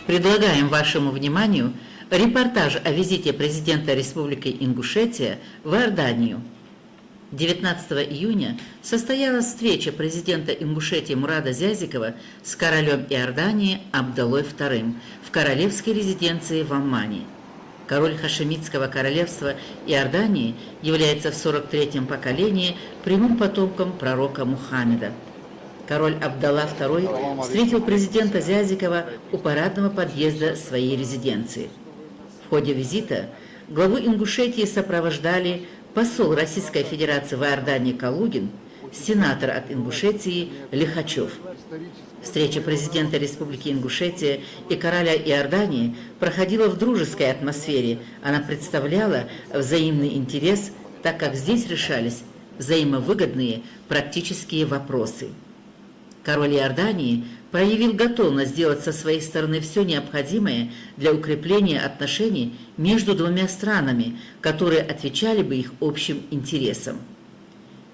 Предлагаем вашему вниманию репортаж о визите президента Республики Ингушетия в Иорданию. 19 июня состоялась встреча президента Ингушетии Мурада Зязикова с королем Иордании Абдаллой II в королевской резиденции в Аммане. Король Хашемитского королевства Иордании является в 43-м поколении прямым потомком пророка Мухаммеда. Король Абдалла II встретил президента Зязикова у парадного подъезда своей резиденции. В ходе визита главу Ингушетии сопровождали посол Российской Федерации в Иордании Калугин, сенатор от Ингушетии Лихачев. Встреча президента Республики Ингушетия и короля Иордании проходила в дружеской атмосфере. Она представляла взаимный интерес, так как здесь решались взаимовыгодные практические вопросы. Король Иордании проявил готовность сделать со своей стороны все необходимое для укрепления отношений между двумя странами, которые отвечали бы их общим интересам.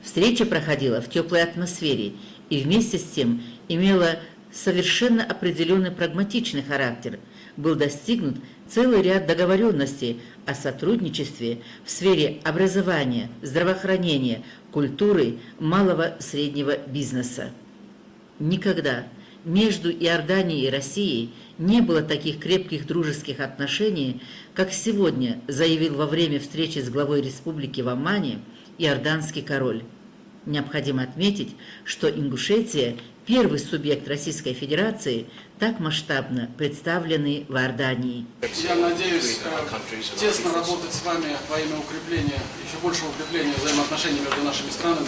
Встреча проходила в теплой атмосфере и вместе с тем имела совершенно определенный прагматичный характер. Был достигнут целый ряд договоренностей о сотрудничестве в сфере образования, здравоохранения, культуры, малого и среднего бизнеса. Никогда между Иорданией и Россией не было таких крепких дружеских отношений, как сегодня заявил во время встречи с главой республики в Аммане иорданский король. Необходимо отметить, что Ингушетия – первый субъект Российской Федерации, так масштабно представленный в Иордании. Я надеюсь тесно работать с вами во имя укрепления, еще большего укрепления взаимоотношений между нашими странами.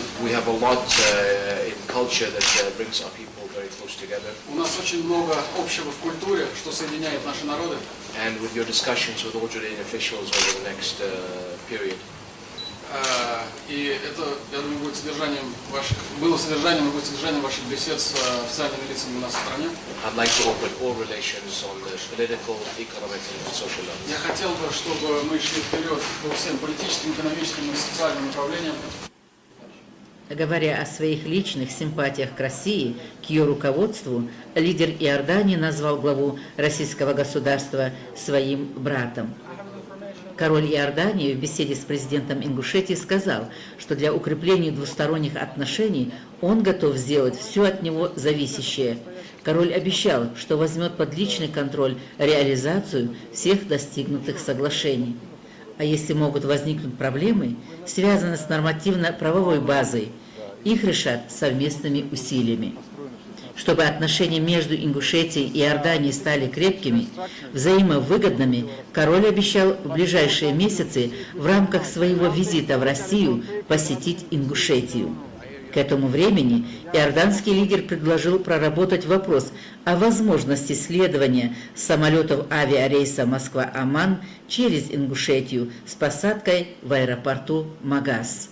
У нас очень много общего в культуре, что соединяет наши народы. И это, я думаю, было содержанием и будет содержанием ваших бесед с официальными лицами у нас в стране. Я хотел бы, чтобы мы шли вперед по всем политическим, экономическим и социальным направлениям. Говоря о своих личных симпатиях к России, к ее руководству, лидер Иордании назвал главу российского государства своим братом. Король Иордании в беседе с президентом Ингушетии сказал, что для укрепления двусторонних отношений он готов сделать все от него зависящее. Король обещал, что возьмет под личный контроль реализацию всех достигнутых соглашений. А если могут возникнуть проблемы, связанные с нормативно-правовой базой, их решат совместными усилиями. Чтобы отношения между Ингушетией и Иорданией стали крепкими, взаимовыгодными, король обещал в ближайшие месяцы в рамках своего визита в Россию посетить Ингушетию. К этому времени иорданский лидер предложил проработать вопрос о возможности следования самолетов авиарейса Москва-Амман через Ингушетию с посадкой в аэропорту Магас.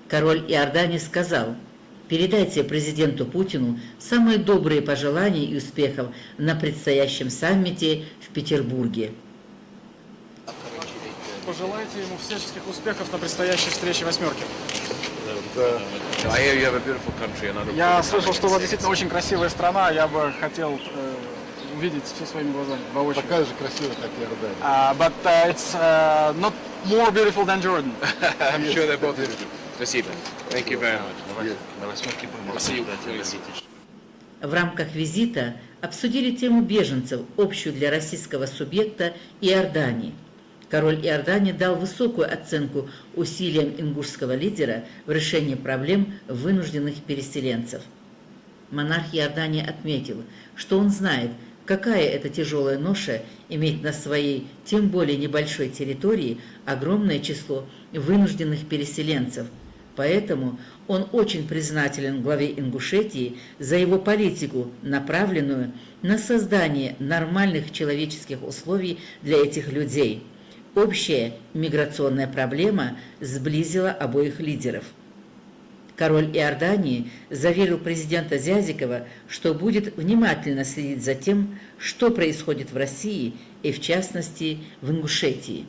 Король Иордании сказал: «Передайте президенту Путину самые добрые пожелания и успехов на предстоящем саммите в Петербурге». Пожелайте ему всяческих успехов на предстоящей встрече «восьмерки». Я слышал, что у вас действительно очень красивая страна. Я бы хотел увидеть все своими глазами, воочию. Такая же красивая, как Иордания. But it's not more beautiful than Jordan. I'm sure they're both beautiful. Спасибо. Thank you very much. В рамках визита обсудили тему беженцев, общую для российского субъекта Иордании. Король Иордании дал высокую оценку усилиям ингушского лидера в решении проблем вынужденных переселенцев. Монарх Иордании отметил, что он знает, какая это тяжелая ноша иметь на своей, тем более небольшой территории, огромное число вынужденных переселенцев. Поэтому он очень признателен главе Ингушетии за его политику, направленную на создание нормальных человеческих условий для этих людей. Общая миграционная проблема сблизила обоих лидеров. Король Иордании заверил президента Зязикова, что будет внимательно следить за тем, что происходит в России и, в частности, в Ингушетии.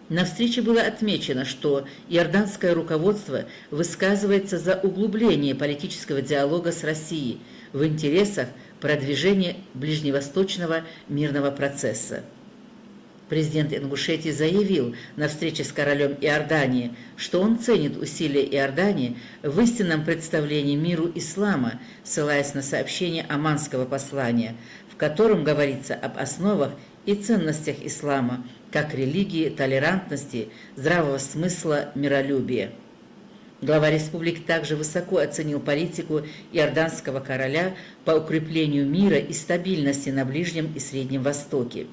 На встрече было отмечено, что иорданское руководство высказывается за углубление политического диалога с Россией в интересах продвижения ближневосточного мирного процесса. Президент Ингушетии заявил на встрече с королем Иордании, что он ценит усилия Иордании в истинном представлении миру ислама, ссылаясь на сообщение Амманского послания, в котором говорится об основах и ценностях ислама, как религии, толерантности, здравого смысла, миролюбия. Глава республики также высоко оценил политику иорданского короля по укреплению мира и стабильности на Ближнем и Среднем Востоке.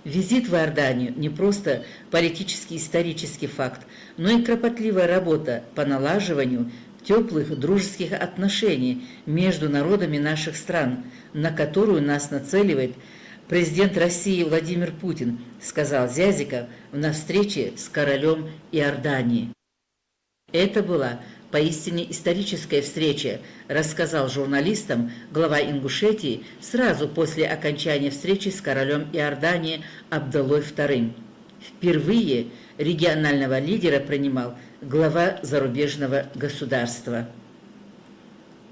Визит в Иорданию не просто политический исторический факт, но и кропотливая работа по налаживанию теплых дружеских отношений между народами наших стран, на которую нас нацеливает президент России Владимир Путин, сказал Зязиков на встрече с королем Иордании. Это была поистине историческая встреча, рассказал журналистам глава Ингушетии сразу после окончания встречи с королем Иордании Абдаллой II. Впервые регионального лидера принимал глава зарубежного государства.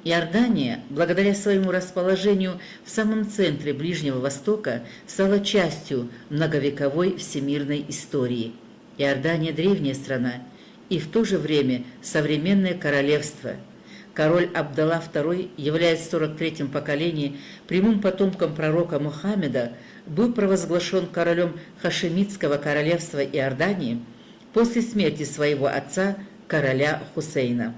Иордания, благодаря своему расположению в самом центре Ближнего Востока, стала частью многовековой всемирной истории. Иордания – древняя страна и в то же время современное королевство. Король Абдалла II, являясь в 43-м поколении прямым потомком пророка Мухаммеда, был провозглашен королем Хашемитского королевства Иордании после смерти своего отца, короля Хусейна.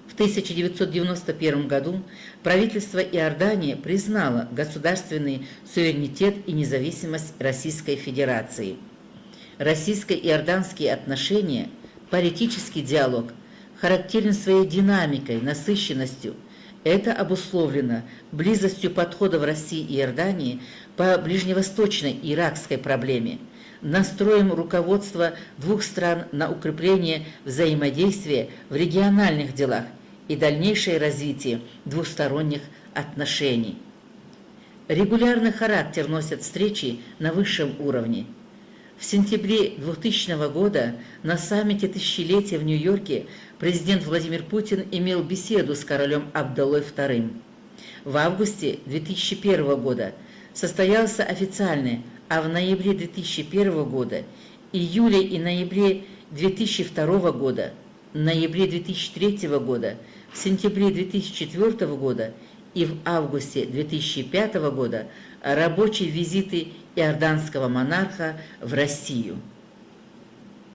В 1991 году правительство Иордании признало государственный суверенитет и независимость Российской Федерации. Российско-иорданские отношения, политический диалог характерен своей динамикой, насыщенностью. Это обусловлено близостью подходов России и Иордании по ближневосточной иракской проблеме, настроем руководства двух стран на укрепление взаимодействия в региональных делах и дальнейшее развитие двусторонних отношений. Регулярный характер носят встречи на высшем уровне. В сентябре 2000 года на саммите тысячелетия в Нью-Йорке президент Владимир Путин имел беседу с королем Абдаллой II. В августе 2001 года состоялся официальный, а в ноябре 2001 года, июле и ноябре 2002 года, ноябре 2003 года, в сентябре 2004 года и в августе 2005 года рабочие визиты иорданского монарха в Россию.